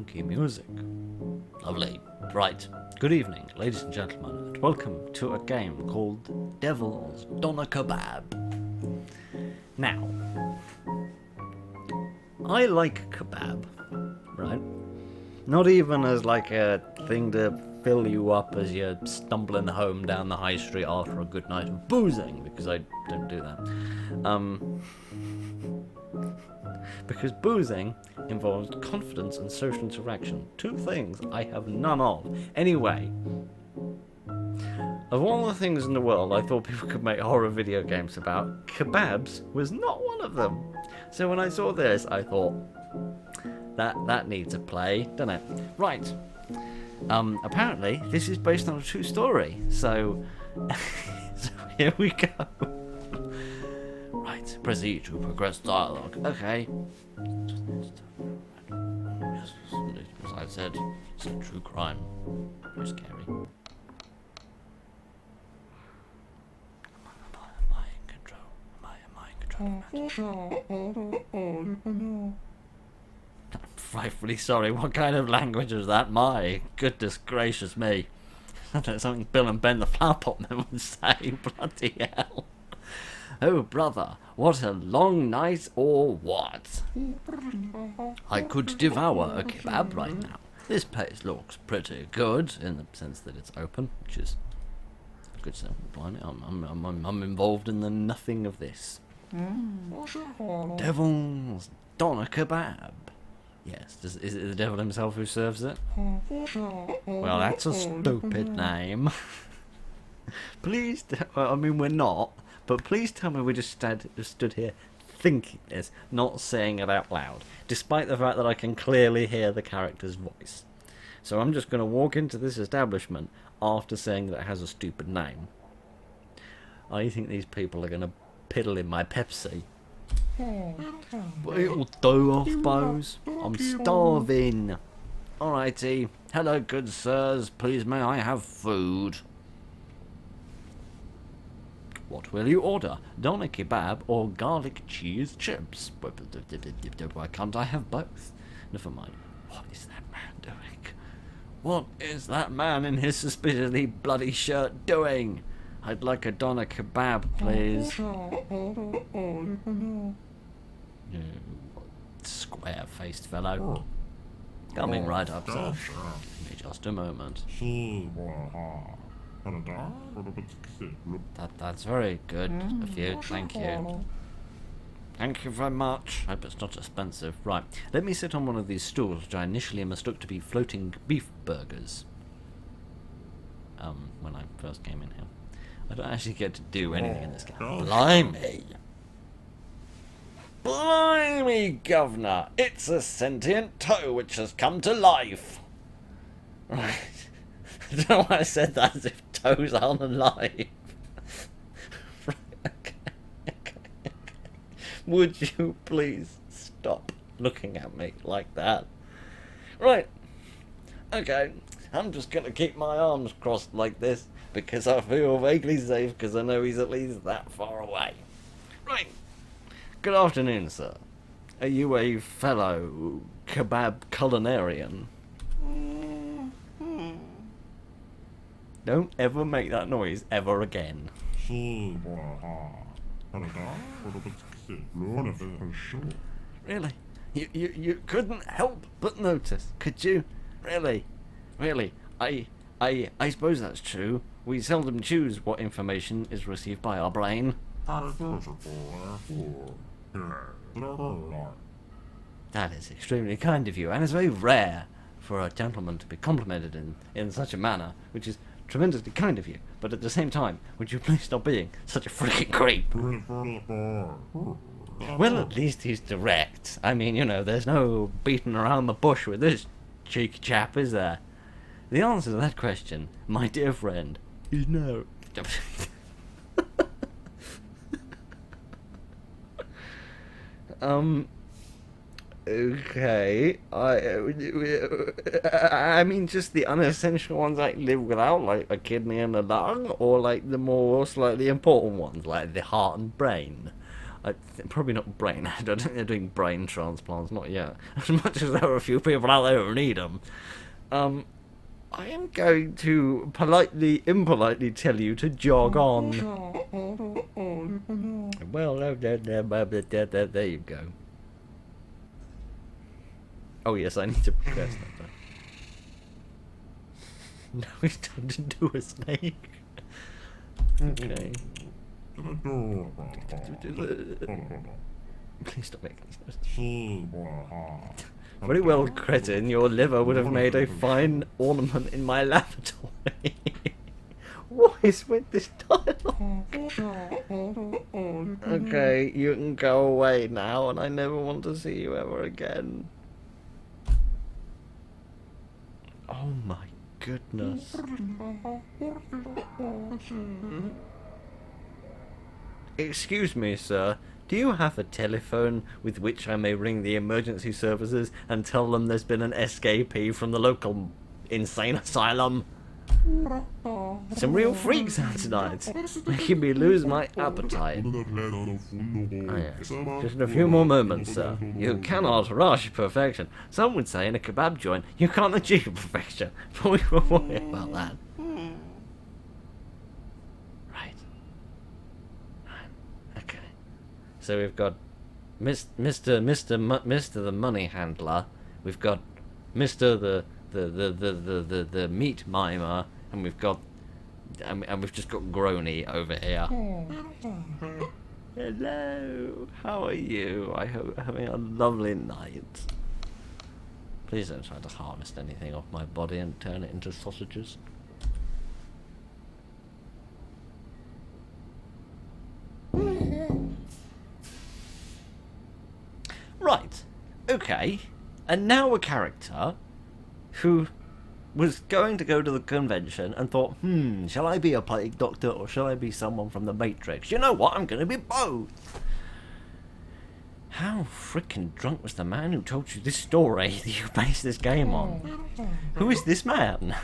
funky music. Lovely. Right. Good evening, ladies and gentlemen, and welcome to a game called Devil's Doner Kabab. Now, I like kebab, right? Not even as like a thing to fill you up as you're stumbling home down the high street after a good night of boozing, because I don't do that. Because boozing involves confidence and social interaction. Two things I have none of. Anyway, of all the things in the world I thought people could make horror video games about, kebabs was not one of them. So when I saw this, I thought, that needs a play, doesn't it? Right. Apparently, this is based on a true story. So, so here we go. Right, proceed to progress dialogue. Okay. As I said, it's a true crime. Very scary. Am I in control? Am I in control? I'm frightfully sorry. What kind of language is that? My goodness gracious me. That's something Bill and Ben the Flower Pot Men would say. Bloody hell. Oh, brother, what a long night, or what? I could devour a kebab right now. This place looks pretty good, in the sense that it's open, which is a good sense. I'm involved in the nothing of this. Devil's Doner Kabab. Yes, is it the devil himself who serves it? Well, that's a stupid name. Please, I mean, we're not. But please tell me we just stood here thinking this, not saying it out loud, despite the fact that I can clearly hear the character's voice. So I'm just going to walk into this establishment after saying that it has a stupid name. I think these people are going to piddle in my Pepsi. But it'll do, I suppose. I'm starving. Alrighty. Hello, good sirs. Please may I have food? What will you order? Doner kebab or garlic cheese chips? Why can't I have both? Never mind. What is that man doing? What is that man in his suspiciously bloody shirt doing? I'd like a doner kebab, please. You square-faced fellow. Coming right up, sir. Give me just a moment. That's very good of you, thank you. Thank you very much. Hope it's not expensive. Right, let me sit on one of these stools, which I initially mistook to be floating beef burgers. When I first came in here. I don't actually get to do anything in this game. Blimey! Blimey, governor! It's a sentient toe which has come to life! Right. I don't know why I said that as if toes aren't alive. Right, okay. Would you please stop looking at me like that? Right. Okay. I'm just going to keep my arms crossed like this because I feel vaguely safe because I know he's at least that far away. Right. Good afternoon, sir. Are you a fellow kebab culinarian? Don't ever make that noise ever again. Really? You couldn't help but notice, could you? Really? I suppose that's true. We seldom choose what information is received by our brain. That is extremely kind of you, and it's very rare for a gentleman to be complimented in such a manner, which is tremendously kind of you, but at the same time, would you please stop being such a freaking creep? Well, at least he's direct. I mean, you know, there's no beating around the bush with this cheeky chap, is there? The answer to that question, my dear friend, is no. Okay, I mean, just the unessential ones like live without, like a kidney and a lung, or like the more slightly important ones like the heart and brain. Probably not brain. I don't think they're doing brain transplants, not yet. As much as there are a few people out there who need them. I am going to impolitely tell you to jog on. Well, there you go. Oh yes, I need to press that. Now he's turned into a snake. Okay. Please stop making these noises. Very well, cretin. Your liver would have made a fine ornament in my laboratory. What is with this dialogue? Okay, you can go away now, and I never want to see you ever again. Oh my goodness. Excuse me, sir. Do you have a telephone with which I may ring the emergency services and tell them there's been an escapee from the local insane asylum? Some real freaks out tonight, making me lose my appetite. Oh, yes. Just in a few more moments, sir. You cannot rush perfection. Some would say in a kebab joint, you can't achieve perfection, but we won't worry about that. Right. Okay. So we've got Mr. the money handler. We've got Mr. the meat mimer, and we've just got Groany over here. Hello, how are you? I hope you're having a lovely night. Please don't try to harvest anything off my body and turn it into sausages. Right, okay, and now a character who was going to go to the convention and thought, shall I be a plague doctor or shall I be someone from the Matrix? You know what, I'm going to be both. How frickin' drunk was the man who told you this story that you based this game on? Who is this man?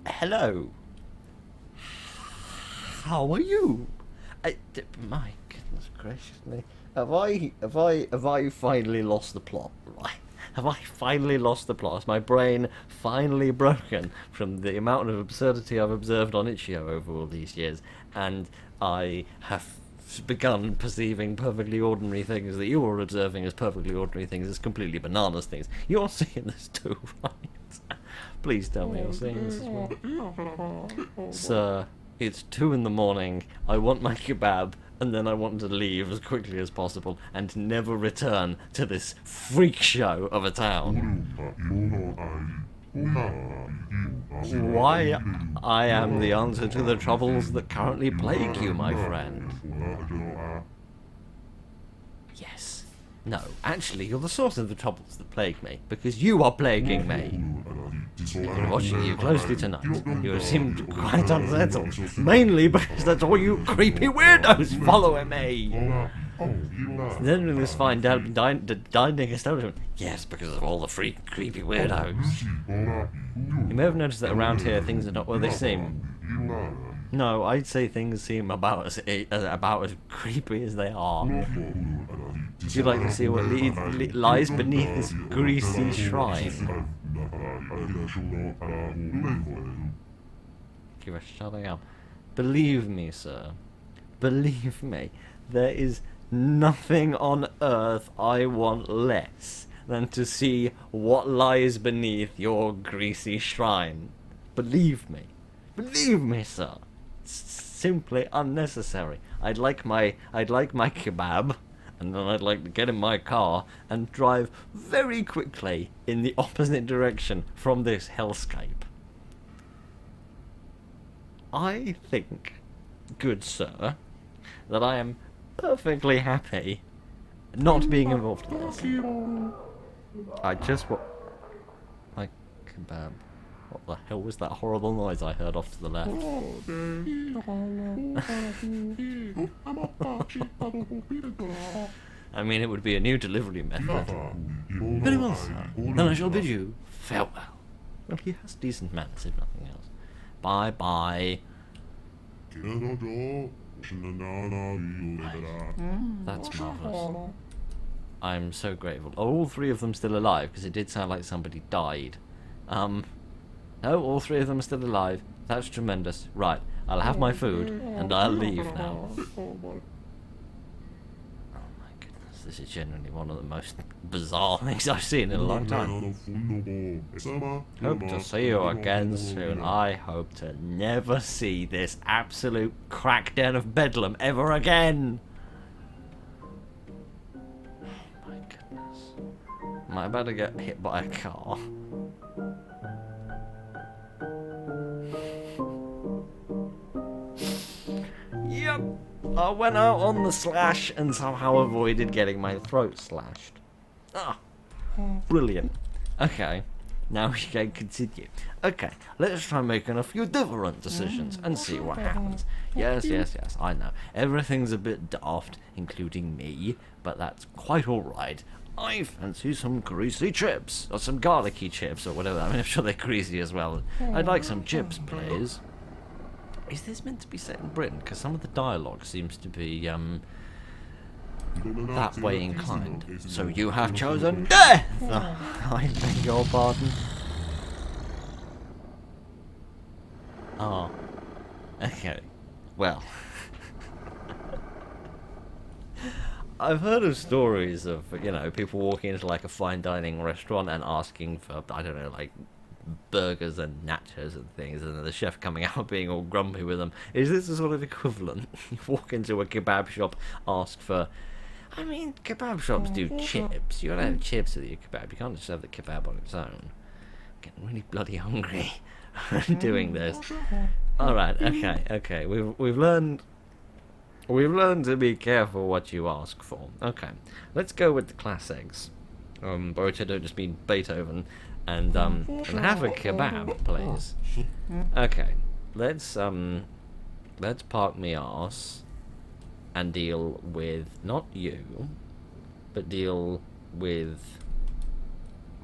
Hello. How are you? My goodness gracious me. Have I finally lost the plot, right? Have I finally lost the plot? Is my brain finally broken from the amount of absurdity I've observed on Itch.io over all these years, and I have begun perceiving perfectly ordinary things that you are observing as perfectly ordinary things as completely bananas things? You're seeing this too, right? Please tell me you're seeing this as well. Sir, it's 2 a.m, I want my kebab, and then I want to leave as quickly as possible and never return to this freak show of a town. Why I am the answer to the troubles that currently plague you, my friend. Yes. No, actually, you're the source of the troubles that plague me, because you are plaguing me. I've been watching you closely tonight. You have seemed quite unsettled, mainly because that's all you creepy weirdos following me. Then in this fine dining establishment, yes, because of all the creepy weirdos. You may have noticed that around here things are not what they seem. No, I'd say things seem about as creepy as they are. Would you like to see what lies beneath this greasy shrine? You're shutting up. Believe me, sir. Believe me. There is nothing on earth I want less than to see what lies beneath your greasy shrine. Believe me. Believe me, sir. It's simply unnecessary. I'd like my kebab, and then I'd like to get in my car and drive very quickly in the opposite direction from this hellscape. I think, good sir, that I am perfectly happy not being involved in this. I just want my kebab. What the hell was that horrible noise I heard off to the left? I mean, it would be a new delivery method. Very well, sir. Then I shall bid you farewell. Well, he has decent manners, if nothing else. Bye-bye. That's marvellous. I'm so grateful. Are all three of them still alive? Because it did sound like somebody died. No, all three of them are still alive. That's tremendous. Right, I'll have my food, and I'll leave now. This is genuinely one of the most bizarre things I've seen in a long time. Hope to see you again soon. I hope to never see this absolute crackdown of bedlam ever again. Oh my goodness. Am I about to get hit by a car? Yep. I went out on the slash and somehow avoided getting my throat slashed. Ah, brilliant. Okay, now we can continue. Okay, let's try making a few different decisions and see what happens. Yes, I know. Everything's a bit daft, including me, but that's quite alright. I fancy some greasy chips, or some garlicky chips, or whatever. I mean, I'm sure they're greasy as well. I'd like some chips, please. Is this meant to be set in Britain? Because some of the dialogue seems to be, that way inclined. So you have chosen death! I beg your pardon. Oh. Okay. Well. I've heard of stories of, you know, people walking into, like, a fine dining restaurant and asking for, I don't know, like, burgers and nachos and things, and then the chef coming out being all grumpy with them. Is this a sort of equivalent? You walk into a kebab shop, ask for... I mean, kebab shops do chips. You gotta have chips with your kebab. You can't just have the kebab on its own. I'm getting really bloody hungry doing this. Alright, okay. We've learned to be careful what you ask for. Okay, let's go with the classics. By which I don't just mean Beethoven. And have a kebab, please. Okay, let's park me arse and deal with not you, but deal with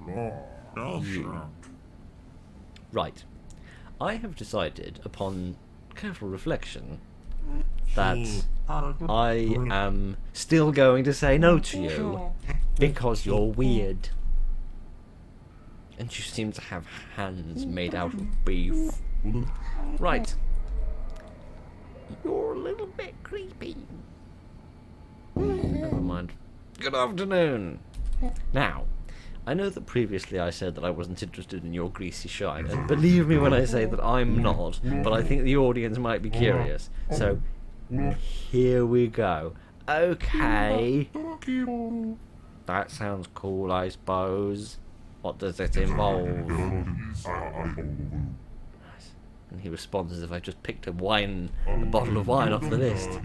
you. Right. I have decided, upon careful reflection, that I am still going to say no to you because you're weird. And you seem to have hands made out of beef. Right. You're a little bit creepy. Never mind. Good afternoon. Now, I know that previously I said that I wasn't interested in your greasy shine, and believe me when I say that I'm not, but I think the audience might be curious. So, here we go. Okay. That sounds cool, I suppose. What does it involve? And he responds as if I just picked a bottle of wine off the list.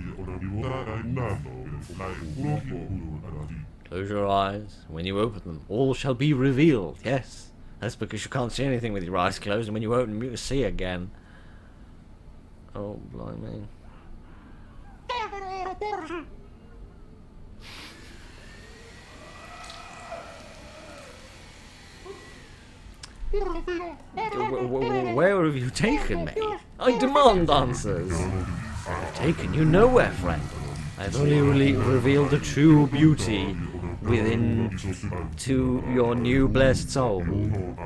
Close your eyes. When you open them, all shall be revealed. Yes, that's because you can't see anything with your eyes closed, and when you open them, you can see again. Oh, blimey. Where have you taken me? I demand answers. I've taken you nowhere, friend. I've only revealed the true beauty within to your new blessed soul.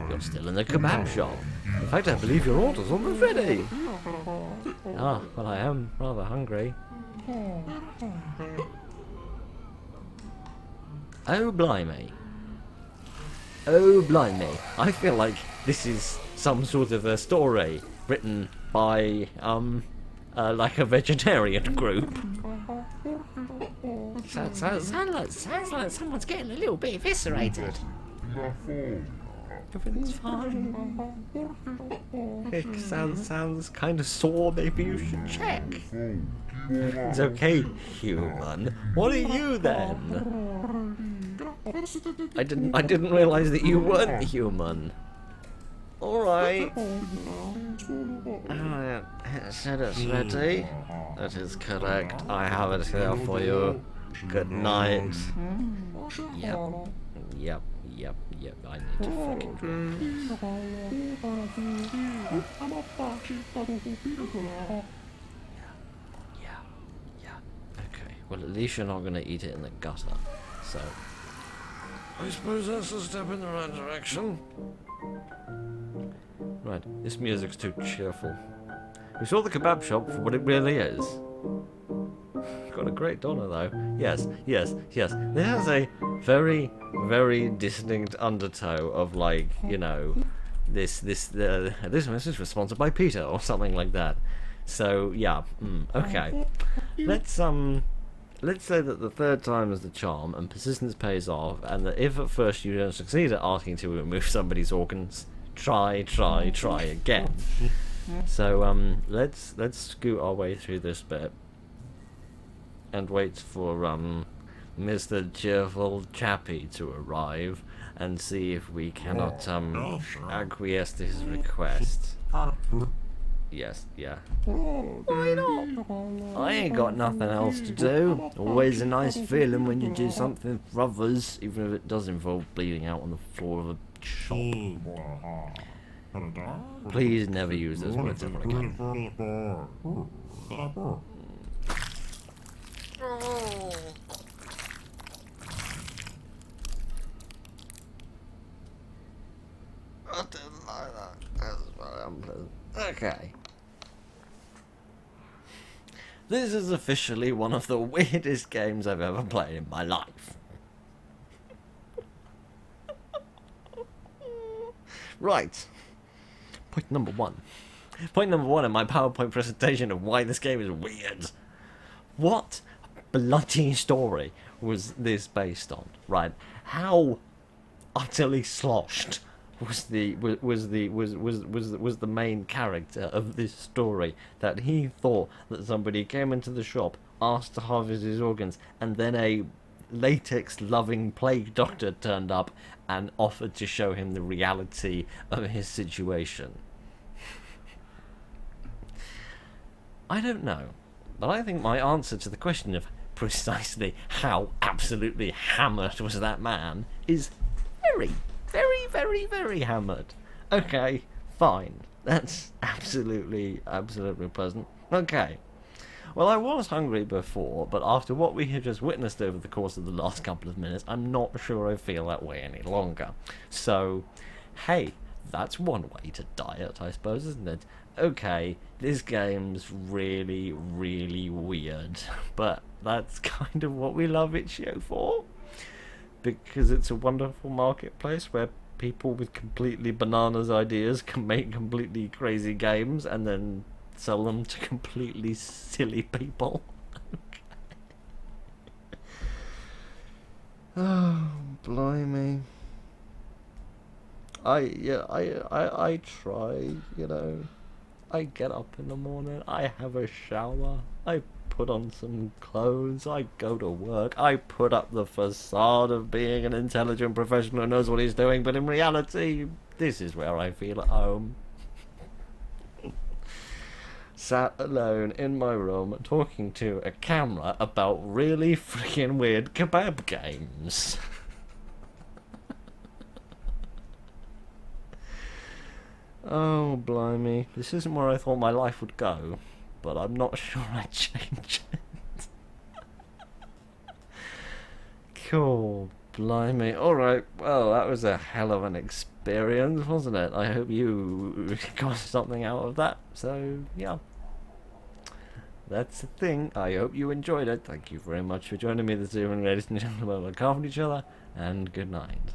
You're still in the kebab shop. In fact, I believe your order's almost ready. Ah, well, I am rather hungry. Oh, blimey. Oh, blimey. I feel like this is some sort of a story written by, like a vegetarian group. Sounds like someone's getting a little bit eviscerated. Everything's fine. It sounds kind of sore. Maybe you should check. It's okay, human. What are you then? I didn't realize that you weren't human. All right. Said it's ready. That is correct. I have it here for you. Good night. Yep. Yep, I need to fucking yeah. Okay, well at least you're not gonna eat it in the gutter, so... I suppose that's a step in the right direction. Right, this music's too cheerful. We saw the kebab shop for what it really is. Got a great doner though. Yes. It has a very, very distinct undertow of like, you know, this message was sponsored by Peter or something like that. So yeah, okay. Let's say that the third time is the charm and persistence pays off, and that if at first you don't succeed at asking to remove somebody's organs, try again. So let's scoot our way through this bit and wait for Mr. Cheerful Chappie to arrive and see if we cannot acquiesce to his request. Yes, yeah. Why not? I ain't got nothing else to do. Always a nice feeling when you do something for others, even if it does involve bleeding out on the floor of a shop. Please never use those words ever again. I didn't like that. That's very unpleasant. Okay. This is officially one of the weirdest games I've ever played in my life. Right. Point number one. Point number one in my PowerPoint presentation of why this game is weird. What bloody story was this based on? Right? How utterly sloshed was the main character of this story that he thought that somebody came into the shop, asked to harvest his organs, and then a latex-loving plague doctor turned up and offered to show him the reality of his situation. I don't know, but I think my answer to the question of precisely how absolutely hammered was that man is very, very, very, very hammered. Okay, fine. That's absolutely pleasant. Okay. Well, I was hungry before, but after what we have just witnessed over the course of the last couple of minutes, I'm not sure I feel that way any longer. So, hey, that's one way to diet, I suppose, isn't it? Okay, this game's really, really weird, but that's kind of what we love itch.io for. Because it's a wonderful marketplace where people with completely bananas ideas can make completely crazy games and then sell them to completely silly people. Oh, blimey. I try, you know. I get up in the morning, I have a shower, I put on some clothes, I go to work, I put up the facade of being an intelligent professional who knows what he's doing, but in reality, this is where I feel at home. Sat alone in my room talking to a camera about really freaking weird kebab games. Oh, blimey. This isn't where I thought my life would go, but I'm not sure I'd change it. Cool, blimey. Alright, well, that was a hell of an experience, wasn't it? I hope you got something out of that. So, yeah. That's the thing. I hope you enjoyed it. Thank you very much for joining me this evening, ladies and gentlemen. Look after each other, and good night.